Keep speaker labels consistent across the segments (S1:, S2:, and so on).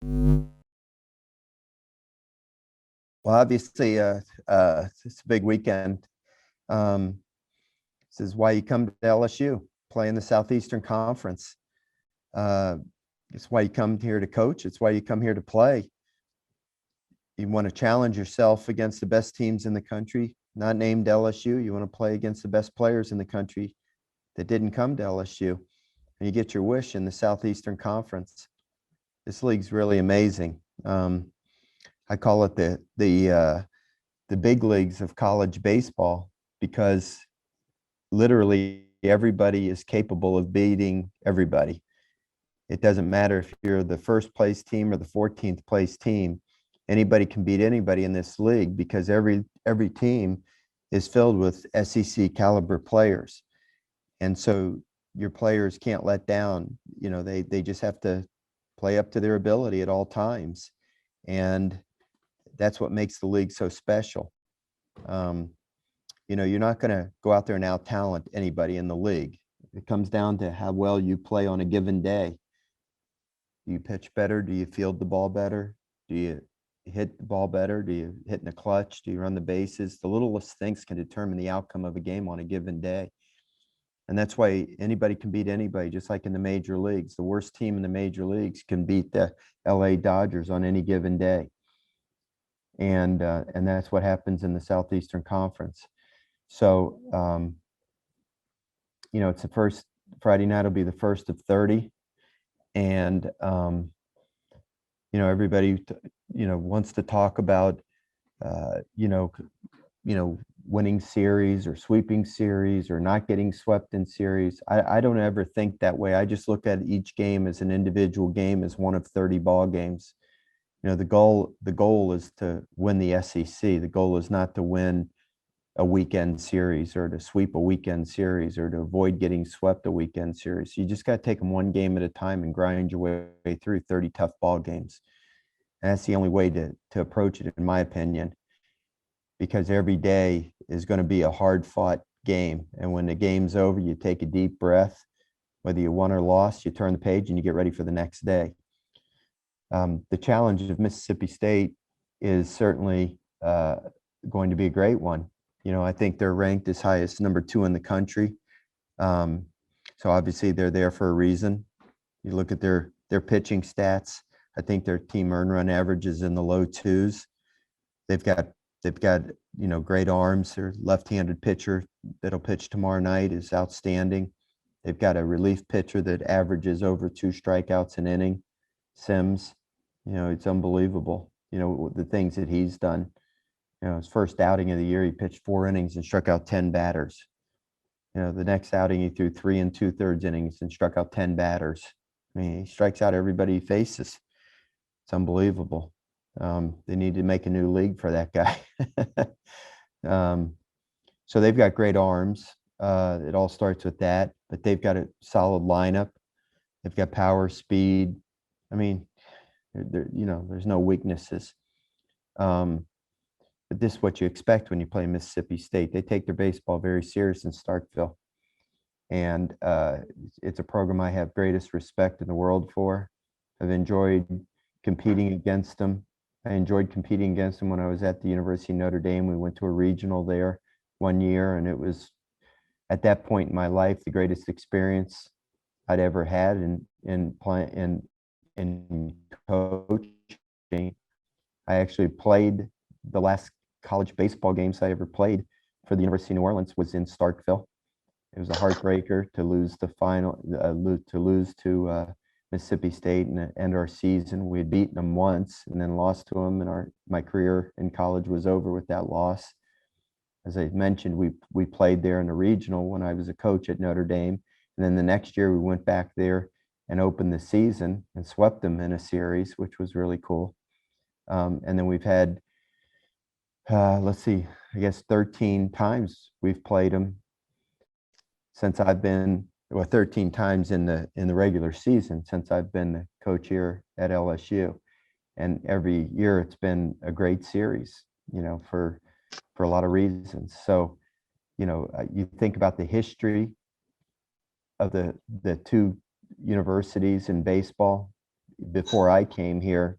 S1: Well, obviously, it's a big weekend. Um, this is why you come to LSU, play in the Southeastern Conference. Uh, it's why you come here to coach. It's why you come here to play. You want to challenge yourself against the best teams in the country, not named LSU. You want to play against the best players in the country that didn't come to LSU. And you get your wish in the Southeastern Conference. This league's really amazing. I call it the big leagues of college baseball because literally everybody is capable of beating everybody. It doesn't matter if you're the first place team or the 14th place team. Anybody can beat anybody in this league because every team is filled with SEC caliber players. And so your players can't let down. They just have to play up to their ability at all times. And that's what makes the league so special. You're not going to go out there and out talent anybody in the league. It comes down to how well you play on a given day. Do you pitch better? Do you field the ball better? Do you hit the ball better? Do you hit in the clutch? Do you run the bases? The littlest things can determine the outcome of a game on a given day. And that's why anybody can beat anybody, just like in the major leagues. The worst team in the major leagues can beat the LA Dodgers on any given day. And that's what happens in the Southeastern Conference. So, it's the first Friday night will be the first of 30. And, everybody, wants to talk about, winning series or sweeping series or not getting swept in series. I don't ever think that way. I just look at each game as an individual game, as one of 30 ball games. The goal is to win the SEC. The goal is not to win a weekend series or to sweep a weekend series or to avoid getting swept a weekend series. You just got to take them one game at a time and grind your way through 30 tough ball games. And that's the only way to approach it, in my opinion, because every day is going to be a hard fought game. And when the game's over, you take a deep breath. Whether you won or lost, you turn the page and you get ready for the next day. The challenge of Mississippi State is certainly going to be a great one. I think they're ranked as high as number 2 in the country. So obviously they're there for a reason. You look at their pitching stats. I think their team earned run average is in the low 2s. They've got great arms. Their left-handed pitcher that'll pitch tomorrow night is outstanding. They've got a relief pitcher that averages over 2 strikeouts an inning. Sims, it's unbelievable. The things that he's done. His first outing of the year, he pitched 4 innings and struck out 10 batters. The next outing, he threw 3 2/3 innings and struck out 10 batters. I mean, he strikes out everybody he faces. It's unbelievable. They need to make a new league for that guy. So they've got great arms. It all starts with that, but they've got a solid lineup. They've got power, speed. I mean, there's no weaknesses. But this is what you expect when you play Mississippi State. They take their baseball very serious in Starkville. And it's a program I have greatest respect in the world for. I've enjoyed competing against them. I enjoyed competing against them when I was at the University of Notre Dame. We went to a regional there one year, and it was, at that point in my life, the greatest experience I'd ever had in coaching. I actually played the last college baseball games I ever played for the University of New Orleans was in Starkville. It was a heartbreaker to lose the final, to lose to Mississippi State and end our season. We had beaten them once and then lost to them, and my career in college was over with that loss. As I mentioned, we played there in the regional when I was a coach at Notre Dame, and then the next year we went back there and opened the season and swept them in a series, which was really cool. And then we've had, let's see, I guess 13 times we've played them since I've been, well, 13 times in the regular season since I've been the coach here at LSU. And every year it's been a great series, for a lot of reasons. So, you think about the history of the 2 universities in baseball, before I came here,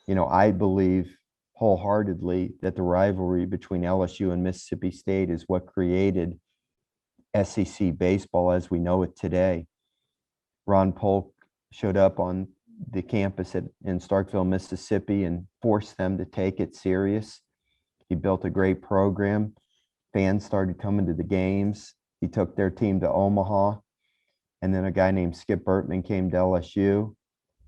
S1: I believe wholeheartedly that the rivalry between LSU and Mississippi State is what created SEC baseball as we know it today. Ron Polk showed up on the campus in Starkville, Mississippi, and forced them to take it serious. He built a great program. Fans started coming to the games. He took their team to Omaha. And then a guy named Skip Bertman came to LSU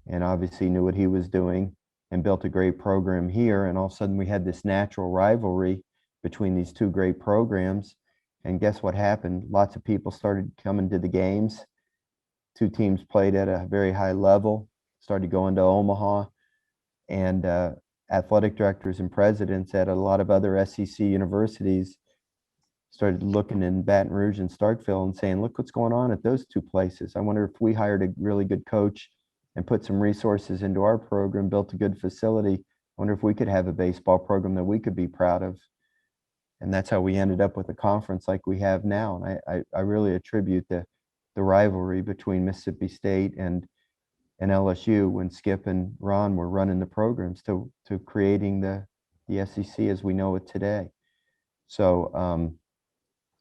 S1: and obviously knew what he was doing and built a great program here. And all of a sudden we had this natural rivalry between these two great programs. And guess what happened? Lots of people started coming to the games. Two teams played at a very high level, started going to Omaha, and athletic directors and presidents at a lot of other SEC universities started looking in Baton Rouge and Starkville and saying, look what's going on at those two places. I wonder if we hired a really good coach and put some resources into our program, built a good facility. I wonder if we could have a baseball program that we could be proud of. And that's how we ended up with a conference like we have now. And I really attribute the rivalry between Mississippi State and LSU when Skip and Ron were running the programs to creating the SEC as we know it today. So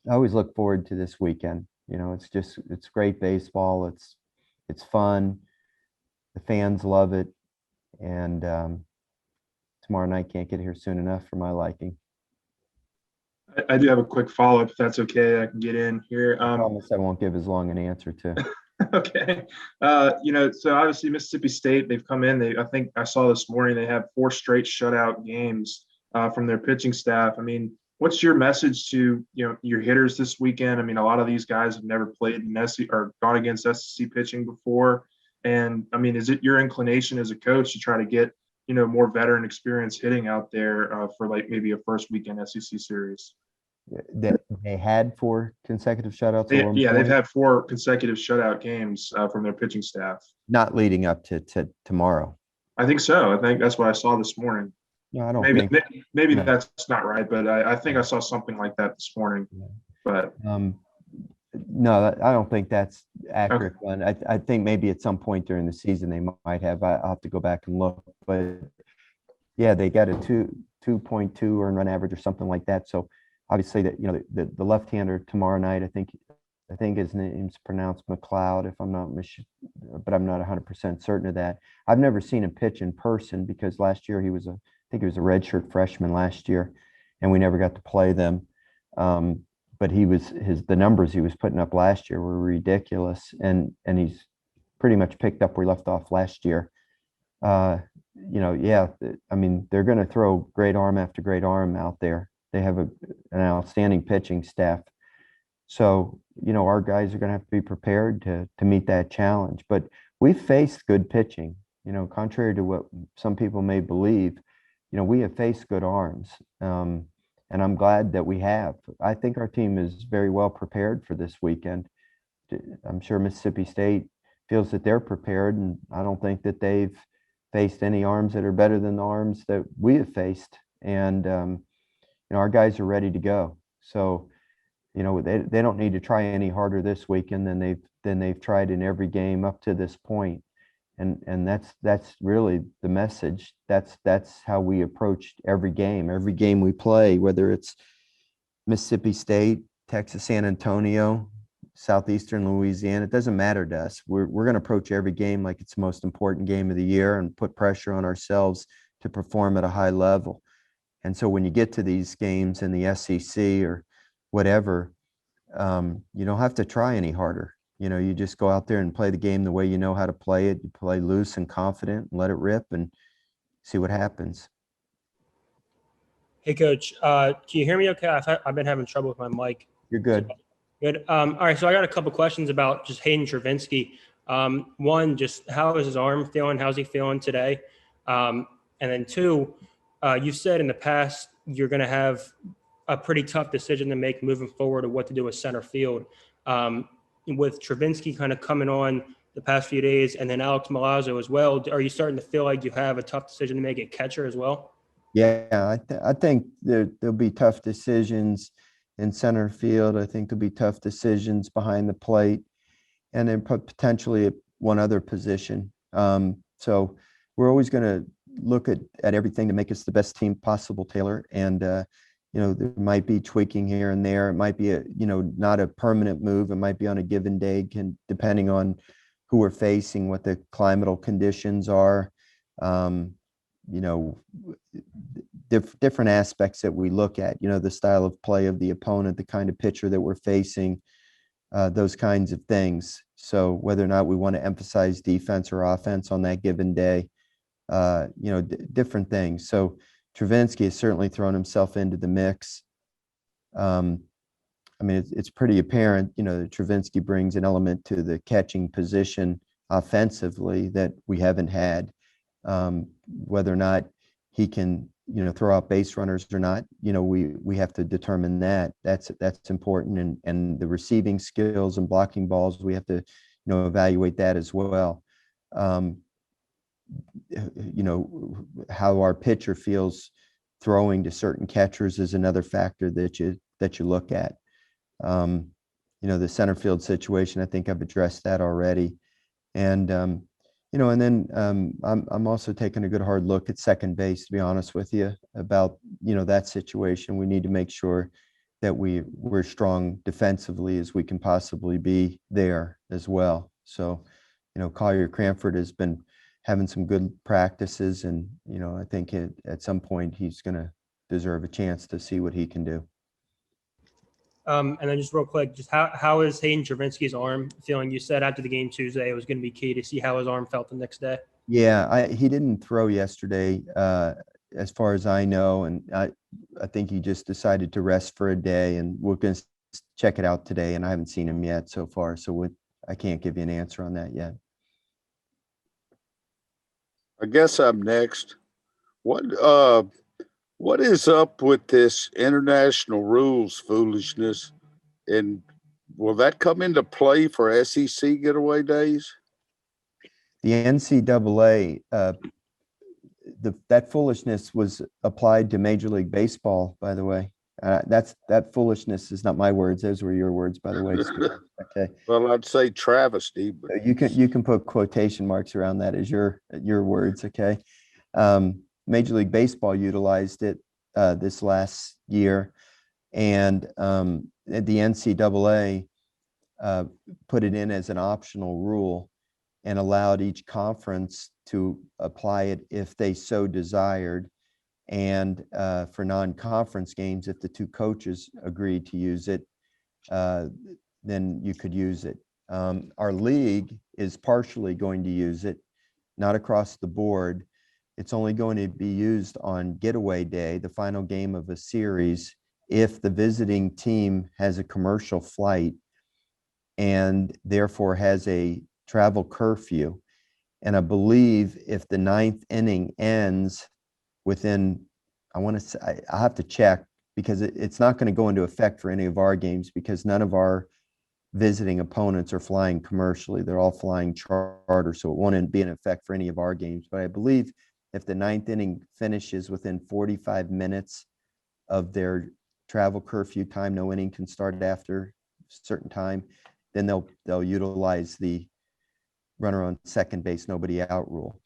S1: I always look forward to this weekend. It's great baseball. It's fun. The fans love it. And tomorrow night can't get here soon enough for my liking.
S2: I do have a quick follow-up, if that's okay. I can get in here.
S1: I promise I won't give as long an answer to.
S2: Okay. So obviously Mississippi State, they've come in. I think I saw this morning they have 4 straight shutout games from their pitching staff. I mean, what's your message to your hitters this weekend? I mean, a lot of these guys have never played in SEC or gone against SEC pitching before. And I mean, is it your inclination as a coach to try to get more veteran experience hitting out there for like maybe a first weekend SEC series?
S1: They had 4 consecutive shutouts.
S2: They've had 4 consecutive shutout games from their pitching staff.
S1: Not leading up to tomorrow.
S2: I think so. I think that's what I saw this morning.
S1: No, I don't
S2: maybe
S1: no.
S2: That's not right, but I think I saw something like that this morning. But
S1: no, I don't think that's accurate. Okay. I think maybe at some point during the season they might have. I'll have to go back and look, but yeah, they got a 2.2 earned run average or something like that. So obviously that the left-hander tomorrow night, I think his name's pronounced McLeod, if I'm not but I'm not 100% certain of that. I've never seen him pitch in person because last year I think he was a redshirt freshman last year, and we never got to play them. But the numbers he was putting up last year were ridiculous, and he's pretty much picked up where he left off last year. I mean, they're going to throw great arm after great arm out there. They have an outstanding pitching staff. So, our guys are going to have to be prepared to meet that challenge. But we've faced good pitching, contrary to what some people may believe. We have faced good arms. And I'm glad that we have. I think our team is very well prepared for this weekend. I'm sure Mississippi State feels that they're prepared, and I don't think that they've faced any arms that are better than the arms that we have faced. And our guys are ready to go. So, they don't need to try any harder this weekend than they've tried in every game up to this point. And that's really the message. That's how we approached every game we play, whether it's Mississippi State, Texas San Antonio, Southeastern Louisiana. It doesn't matter to us. We're going to approach every game like it's the most important game of the year and put pressure on ourselves to perform at a high level. And so when you get to these games in the SEC or whatever, you don't have to try any harder. You just go out there and play the game the way you know how to play it. You play loose and confident and let it rip and see what happens.
S3: Hey, Coach, can you hear me okay? I've been having trouble with my mic.
S1: You're good.
S3: Good. All right, so I got a couple questions about just Hayden Travinski. One, just how is his arm feeling? How's he feeling today? And then 2, you've said in the past you're going to have a pretty tough decision to make moving forward of what to do with center field. With Travinski kind of coming on the past few days and then Alex Milazzo as well, are you starting to feel like you have a tough decision to make at catcher as well?
S1: Yeah, I think there'll be tough decisions in center field. I think there'll be tough decisions behind the plate and then potentially at one other position. So we're always going to look at everything to make us the best team possible, Taylor. And, there might be tweaking here and there. It might be not a permanent move. It might be on a given day, depending on who we're facing, what the climatal conditions are, different aspects that we look at, the style of play of the opponent, the kind of pitcher that we're facing, those kinds of things. So whether or not we want to emphasize defense or offense on that given day, different things. So Travinski has certainly thrown himself into the mix. It's pretty apparent, that Travinski brings an element to the catching position offensively that we haven't had. Whether or not he can, throw out base runners or not, we have to determine that. That's important. And the receiving skills and blocking balls, we have to, evaluate that as well. How our pitcher feels throwing to certain catchers is another factor that you look at. The center field situation, I think I've addressed that already. And, and then I'm also taking a good hard look at second base, to be honest with you, about, that situation. We need to make sure that we're strong defensively as we can possibly be there as well. So, Collier Cranford has been having some good practices, and, I think at some point he's going to deserve a chance to see what he can do.
S3: And then just real quick, just how is Hayden Travinski's arm feeling? You said after the game Tuesday, it was going to be key to see how his arm felt the next day.
S1: Yeah, he didn't throw yesterday, as far as I know, and I think he just decided to rest for a day, and we're going to check it out today, and I haven't seen him yet so far, so I can't give you an answer on that yet.
S4: I guess I'm next. What is up with this international rules foolishness? And will that come into play for SEC getaway days?
S1: The NCAA, that foolishness was applied to Major League Baseball, by the way. That foolishness is not my words; those were your words, by the way. Okay.
S4: Well, I'd say travesty, but
S1: you can put quotation marks around that as your words. Okay. Major League Baseball utilized it this last year, and the NCAA put it in as an optional rule and allowed each conference to apply it if they so desired. And for non-conference games, if the two coaches agreed to use it, then you could use it. Our league is partially going to use it, not across the board. It's only going to be used on getaway day, the final game of a series, if the visiting team has a commercial flight and therefore has a travel curfew. And I believe if the ninth inning ends within, I have to check, because it's not going to go into effect for any of our games, because none of our visiting opponents are flying commercially. They're all flying charter, so it won't be in effect for any of our games. But I believe if the ninth inning finishes within 45 minutes of their travel curfew time, no inning can start after a certain time, then they'll utilize the runner on second base, nobody out rule.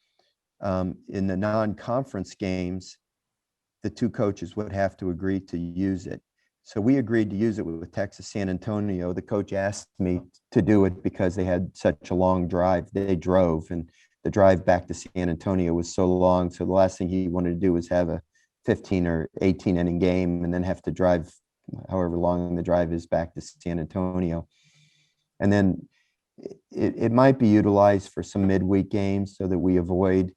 S1: In the non-conference games, the two coaches would have to agree to use it. So we agreed to use it with Texas San Antonio. The coach asked me to do it because they had such a long drive. They drove, and the drive back to San Antonio was so long. So the last thing he wanted to do was have a 15 or 18 inning game and then have to drive however long the drive is back to San Antonio. And then it might be utilized for some midweek games so that we avoid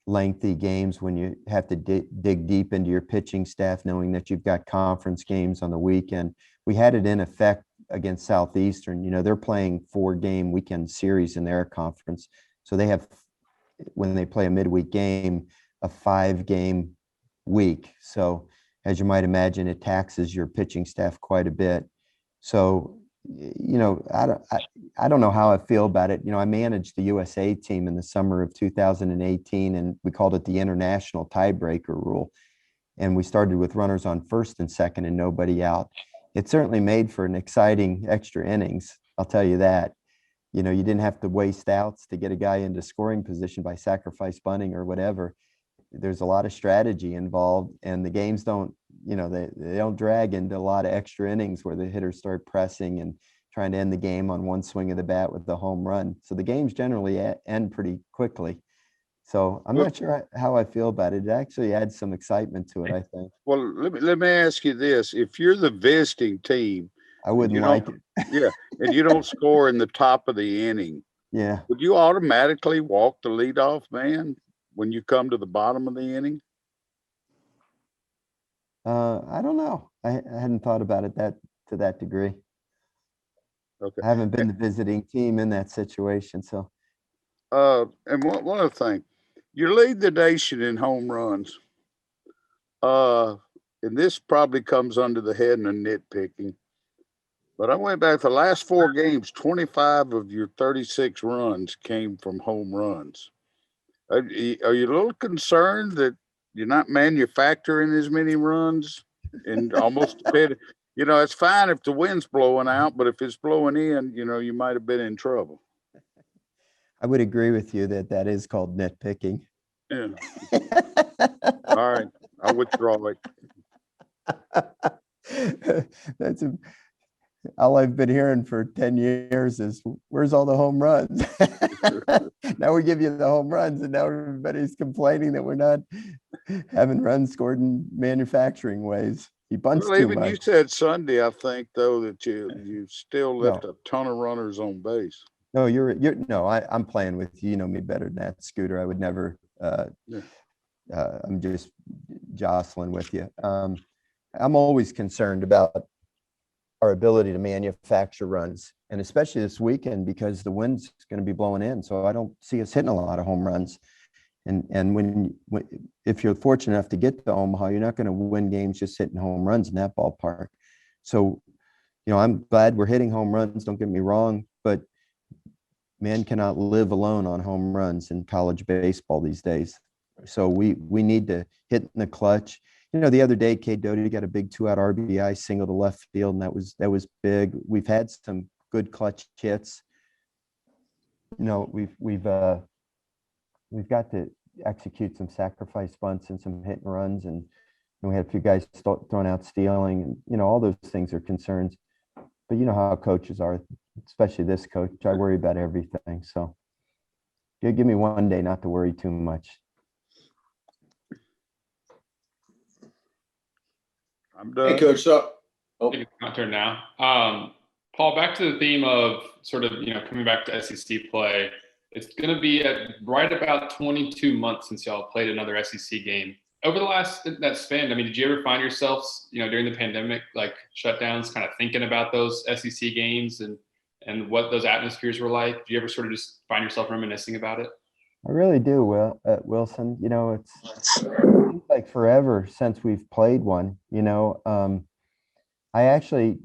S1: lengthy games when you have to dig deep into your pitching staff, knowing that you've got conference games on the weekend. We had it in effect against Southeastern. They're playing 4-game weekend series in their conference. So they have, when they play a midweek game, a 5-game week. So as you might imagine, it taxes your pitching staff quite a bit. So, I don't know how I feel about it. I managed the USA team in the summer of 2018, and we called it the international tiebreaker rule. And we started with runners on first and second and nobody out. It certainly made for an exciting extra innings, I'll tell you that. you didn't have to waste outs to get a guy into scoring position by sacrifice bunting or whatever. There's a lot of strategy involved, and the games don't, they don't drag into a lot of extra innings where the hitters start pressing and trying to end the game on one swing of the bat with the home run. So the games generally end pretty quickly. So I'm not sure how I feel about it. It actually adds some excitement to it, I think.
S4: Well, let me ask you this. If you're the visiting team,
S1: I wouldn't like it.
S4: Yeah, and you don't score in the top of the inning,
S1: Yeah.
S4: would you automatically walk the leadoff man when you come to the bottom of the inning?
S1: I don't know. I hadn't thought about it to that degree.
S4: Okay.
S1: I haven't been the visiting team in that situation. So,
S4: and one other thing, you lead the nation in home runs. And this probably comes under the heading of nitpicking. But I went back the last 4 games, 25 of your 36 runs came from home runs. Are you a little concerned that you're not manufacturing as many runs and almost it's fine if the wind's blowing out, but if it's blowing in, you might have been in trouble.
S1: I would agree with you that is called nitpicking.
S4: Yeah. All right. I'll withdraw it.
S1: That's all I've been hearing for 10 years is, where's all the home runs? Now we give you the home runs, and now everybody's complaining that we're not having runs scored in manufacturing ways. He bunts too much.
S4: You said Sunday, I think, though, that you still left a ton of runners on base.
S1: No, I'm playing with you. You know me better than that, Scooter. I would never. I'm just jostling with you. I'm always concerned about our ability to manufacture runs, and especially this weekend because the wind's going to be blowing in. So I don't see us hitting a lot of home runs. And if you're fortunate enough to get to Omaha, you're not going to win games just hitting home runs in that ballpark. So, I'm glad we're hitting home runs. Don't get me wrong, but man cannot live alone on home runs in college baseball these days. So we need to hit in the clutch. The other day, Cade Doughty got a big 2-out RBI single to left field, and that was big. We've had some good clutch hits. We've got to execute some sacrifice bunts and some hit and runs, and we had a few guys throwing out stealing, and all those things are concerns. But you know how coaches are, especially this coach. I worry about everything. So give me one day not to worry too much.
S4: I'm done.
S5: Hey, Coach. So,
S6: It's my turn now. Paul, back to the theme of sort of, coming back to SEC play. It's going to be right about 22 months since y'all played another SEC game. Over the last that span, did you ever find yourselves, during the pandemic, like shutdowns, kind of thinking about those SEC games and what those atmospheres were like? Do you ever sort of just find yourself reminiscing about it?
S1: I really do, Wilson. It's like forever since we've played one. I actually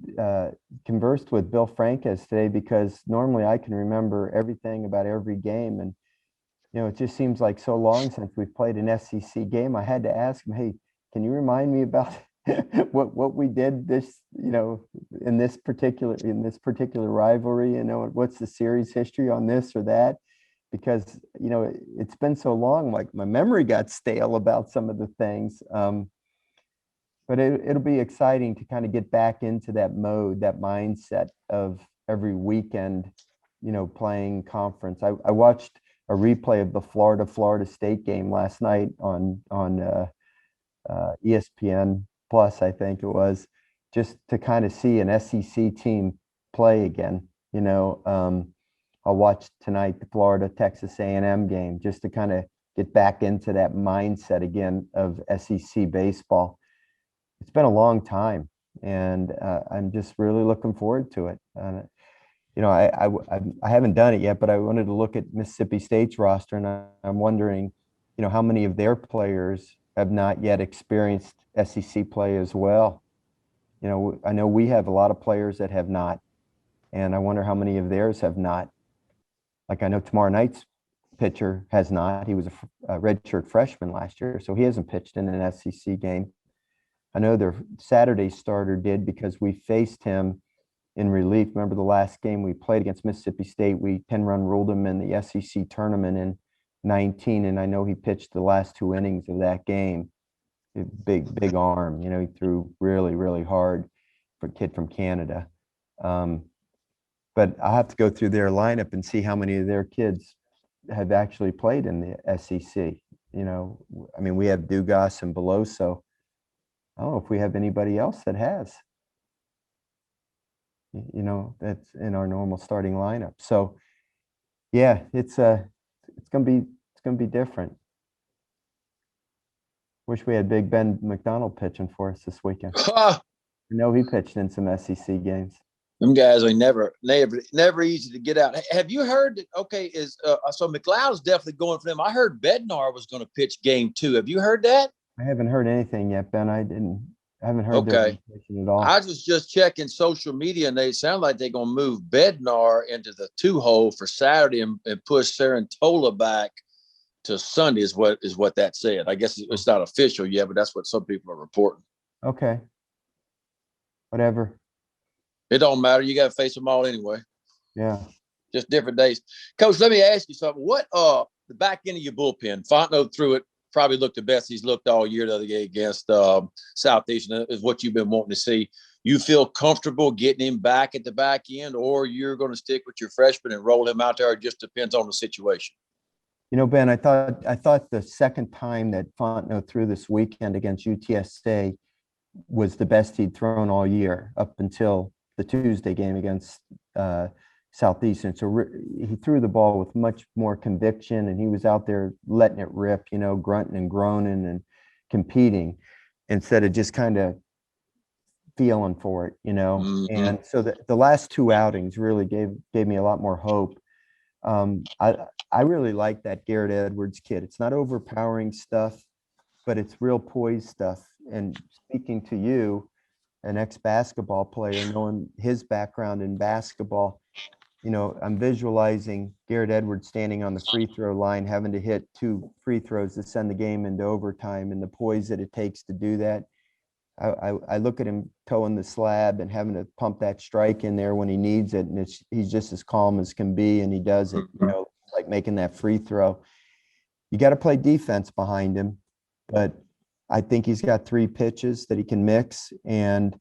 S1: conversed with Bill Franques today because normally I can remember everything about every game, and it just seems like so long since we've played an SEC game. I had to ask him, hey, can you remind me about what we did this, in this particular rivalry? What's the series history on this or that? Because it's been so long, like my memory got stale about some of the things. But it'll be exciting to kind of get back into that mode, that mindset of every weekend, playing conference. I watched a replay of the Florida State game last night on ESPN Plus, I think it was, just to kind of see an SEC team play again. I'll watch tonight the Florida Texas A&M game just to kind of get back into that mindset again of SEC baseball. It's been a long time, and I'm just really looking forward to it. I haven't done it yet, but I wanted to look at Mississippi State's roster, and I'm wondering, how many of their players have not yet experienced SEC play as well. I know we have a lot of players that have not, and I wonder how many of theirs have not. Like I know tomorrow night's pitcher has not. He was a redshirt freshman last year, so he hasn't pitched in an SEC game. I know their Saturday starter did because we faced him in relief. Remember the last game we played against Mississippi State, we 10-run ruled him in the SEC tournament in 19, and I know he pitched the last 2 innings of that game. Big arm, he threw really, really hard for a kid from Canada. But I'll have to go through their lineup and see how many of their kids have actually played in the SEC. I mean, we have Dugas and Beloso. I don't know if we have anybody else that has. That's in our normal starting lineup. So, yeah, it's gonna be different. Wish we had Big Ben McDonald pitching for us this weekend. I know he pitched in some SEC games.
S5: Them guys are never easy to get out. Have you heard that? Okay, so McLeod's definitely going for them. I heard Bednar was going to pitch game 2. Have you heard that?
S1: I haven't heard anything yet, Ben. I haven't heard their information at all.
S5: I was just checking social media, and they sound like they're going to move Bednar into the 2-hole for Saturday and push Sarantola back to Sunday. Is what that said. I guess it's not official yet, but that's what some people are reporting.
S1: Okay. Whatever.
S5: It don't matter. You got to face them all anyway.
S1: Yeah.
S5: Just different days. Coach, let me ask you something. What the back end of your bullpen, Fontenot threw it, probably looked the best he's looked all year the other day against Southeastern, is what you've been wanting to see. You feel comfortable getting him back at the back end, or you're going to stick with your freshman and roll him out there? It just depends on the situation.
S1: Ben, I thought the second time that Fontenot threw this weekend against UTSA was the best he'd thrown all year up until the Tuesday game against Southeastern. So he threw the ball with much more conviction, and he was out there letting it rip, grunting and groaning and competing instead of just kind of feeling for it,
S5: Mm-hmm.
S1: And so the last 2 outings really gave me a lot more hope. I really like that Garrett Edwards kid. It's not overpowering stuff, but it's real poised stuff. And speaking to you, an ex-basketball player, knowing his background in basketball, I'm visualizing Garrett Edwards standing on the free throw line, having to hit 2 free throws to send the game into overtime, and the poise that it takes to do that. I look at him toeing the slab and having to pump that strike in there when he needs it, and he's just as calm as can be, and he does it, like making that free throw. You got to play defense behind him, but I think he's got 3 pitches that he can mix. And,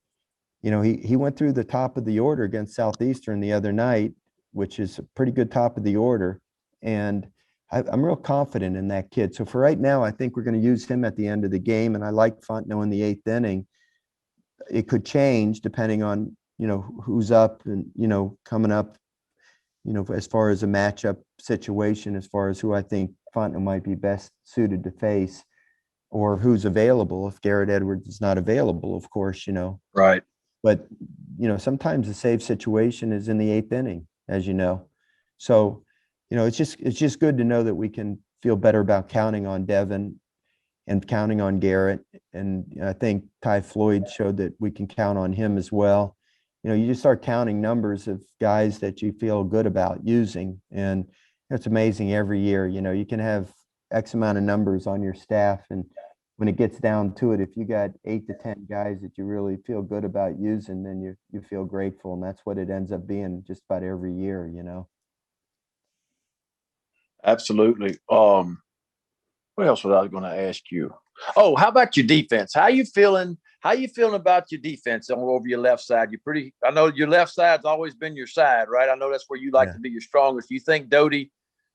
S1: he went through the top of the order against Southeastern the other night, which is a pretty good top of the order. And I'm real confident in that kid. So for right now, I think we're going to use him at the end of the game. And I like Fontenot in the 8th inning. It could change depending on, who's up and, coming up, as far as a matchup situation, as far as who I think Fontenot might be best suited to face, or who's available. If Garrett Edwards is not available, of course,
S5: Right.
S1: But, sometimes the save situation is in the 8th inning, as you know. So, it's just good to know that we can feel better about counting on Devin and counting on Garrett. And I think Ty Floyd showed that we can count on him as well. You just start counting numbers of guys that you feel good about using. And it's amazing every year, you can have X amount of numbers on your staff. And when it gets down to it, if you got 8 to 10 guys that you really feel good about using, then you feel grateful. And that's what it ends up being just about every year,
S5: Absolutely. What else was I going to ask you? Oh, how about your defense? How you feeling about your defense over your left side? I know your left side's always been your side, right? I know that's where you like to be your strongest. You think Doty,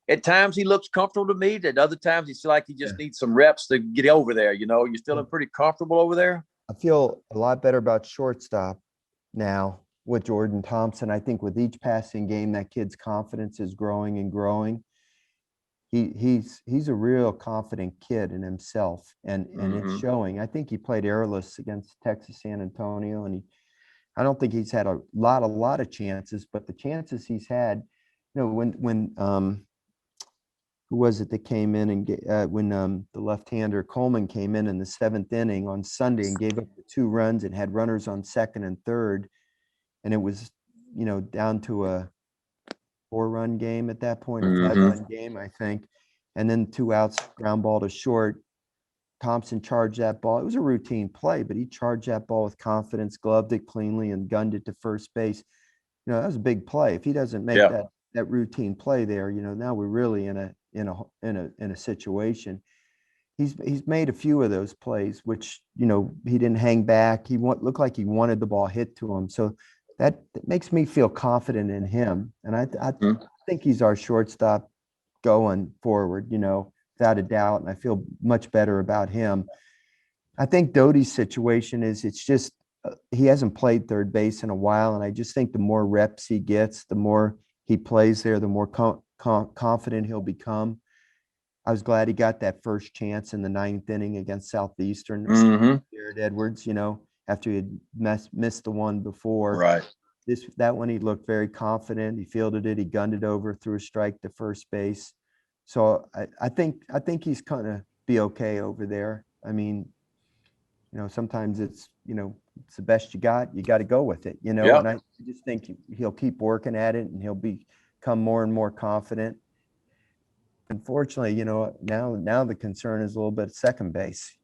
S5: at times he looks comfortable to me. At other times he feels like he just needs some reps to get over there. You're feeling pretty comfortable over there?
S1: I feel a lot better about shortstop now with Jordan Thompson. I think with each passing game, that kid's confidence is growing and growing. He's a real confident kid in himself, and it's showing. I think he played errorless against Texas San Antonio, and I don't think he's had a lot of chances, but the chances he's had, when who was it that came in and when the left-hander Coleman came in the 7th inning on Sunday and gave up the 2 runs and had runners on 2nd and 3rd, and it was down to a 4-run game at that point, a 5-run game, I think. And then 2 outs, ground ball to short. Thompson charged that ball. It was a routine play, but he charged that ball with confidence, gloved it cleanly, and gunned it to first base. that was a big play. If he doesn't make
S5: Yeah.
S1: that routine play there, now we're really in a situation. He's made a few of those plays, which, he didn't hang back. Looked like he wanted the ball hit to him. So that makes me feel confident in him. And I think he's our shortstop going forward, without a doubt. And I feel much better about him. I think Doty's situation is it's just he hasn't played third base in a while. And I just think the more reps he gets, the more he plays there, the more confident he'll become. I was glad he got that first chance in the 9th inning against Southeastern. Jared Edwards, after he had missed the one before.
S5: Right.
S1: That one, he looked very confident. He fielded it. He gunned it over, threw a strike to first base. So I think he's going to be okay over there. I mean, sometimes it's it's the best you got. You got to go with it. And I just think he'll keep working at it, and he'll become more and more confident. Unfortunately, now the concern is a little bit at second base.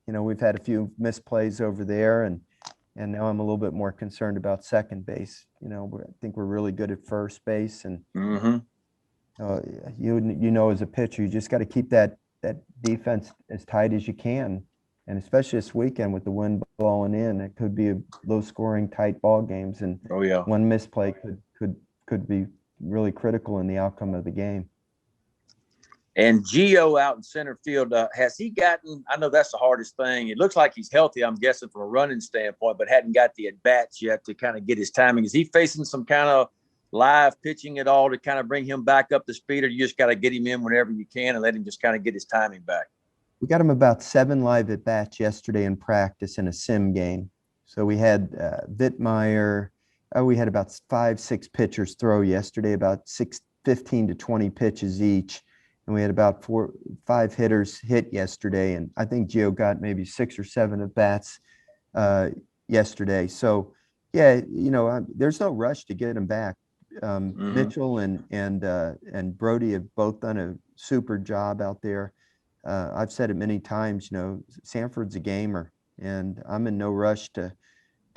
S1: We've had a few misplays over there, and now I'm a little bit more concerned about second base. I think we're really good at first base, and as a pitcher, you just got to keep that defense as tight as you can, and especially this weekend with the wind blowing in, it could be a low-scoring, tight ball games, and one misplay could be really critical in the outcome of the game.
S5: And Gio out in center field, has he gotten, I know that's the hardest thing. It looks like he's healthy, I'm guessing, from a running standpoint, but hadn't got the at-bats yet to kind of get his timing. Is he facing some kind of live pitching at all to kind of bring him back up to speed, or you just got to get him in whenever you can and let him just kind of get his timing back?
S1: We got him about 7 live at-bats yesterday in practice in a sim game. So we had Vittmeyer. We had about 5-6 pitchers throw yesterday, about 15 to 20 pitches each. And we had about 4-5 hitters hit yesterday. And I think Gio got maybe 6 or 7 at bats yesterday. So, yeah, there's no rush to get him back. Mitchell and Brody have both done a super job out there. I've said it many times, Sanford's a gamer, and I'm in no rush to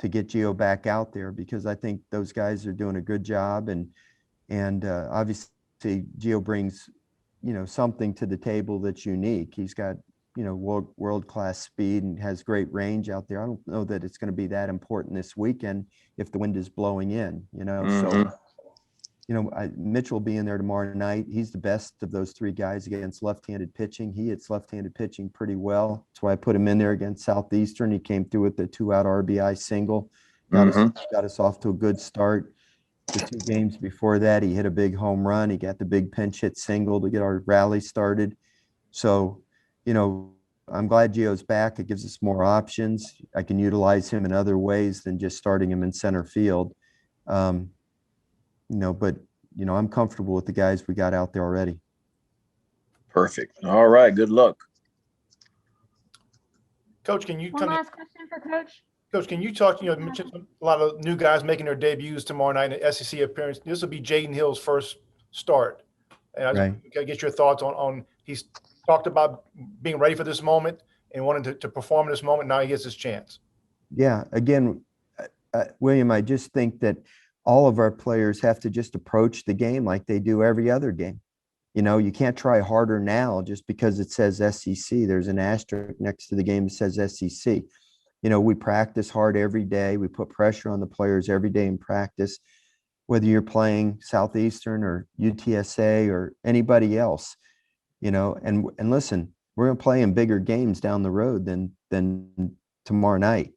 S1: get Gio back out there, because I think those guys are doing a good job. And obviously Gio brings something to the table that's unique. He's got, world-class speed and has great range out there. I don't know that it's going to be that important this weekend if the wind is blowing in, So, Mitchell being there tomorrow night, he's the best of those 3 guys against left-handed pitching. He hits left-handed pitching pretty well. That's why I put him in there against Southeastern. He came through with the 2-out RBI single, got us off to a good start. The 2 games before that, he hit a big home run. He got the big pinch hit single to get our rally started. So, I'm glad Gio's back. It gives us more options. I can utilize him in other ways than just starting him in center field. But I'm comfortable with the guys we got out there already.
S5: Perfect. All right. Good luck.
S7: Coach, can you
S8: One last question for Coach?
S7: Coach, can you talk, you mentioned a lot of new guys making their debuts tomorrow night in the SEC appearance. This will be Jaden Hill's first start. And I just got to get your thoughts on he's talked about being ready for this moment and wanting to perform in this moment. Now he gets his chance.
S1: Yeah. Again, William, I just think that all of our players have to just approach the game like they do every other game. You can't try harder now just because it says SEC. There's an asterisk next to the game that says SEC. We practice hard every day. We put pressure on the players every day in practice, whether you're playing Southeastern or UTSA or anybody else, and listen, we're going to play in bigger games down the road than tomorrow night.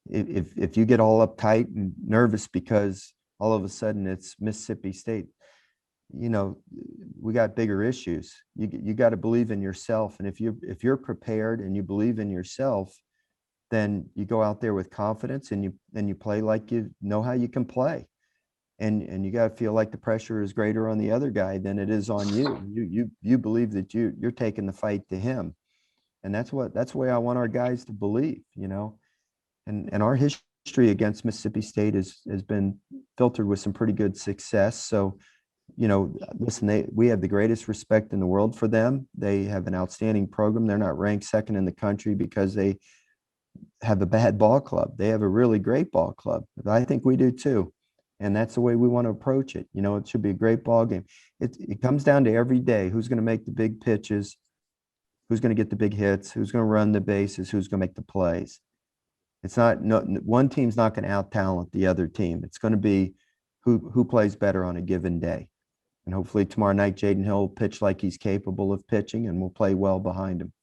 S1: If you get all uptight and nervous because all of a sudden it's Mississippi State, we got bigger issues. You got to believe in yourself. And if you're prepared and you believe in yourself, then you go out there with confidence and you play like you know how you can play. And you got to feel like the pressure is greater on the other guy than it is on you. You believe that you're taking the fight to him. And that's the way I want our guys to believe, and our history against Mississippi State has been filtered with some pretty good success. So, listen, we have the greatest respect in the world for them. They have an outstanding program. They're not ranked second in the country because they have a bad ball club. They have a really great ball club. I think we do too. And that's the way we want to approach it. You know, it should be a great ball game. It comes down to every day, who's going to make the big pitches, who's going to get the big hits, who's going to run the bases, who's going to make the plays. It's not, no, one team's not going to out-talent the other team. It's going to be who plays better on a given day. And hopefully tomorrow night, Jaden Hill will pitch like he's capable of pitching, and we'll play well behind him.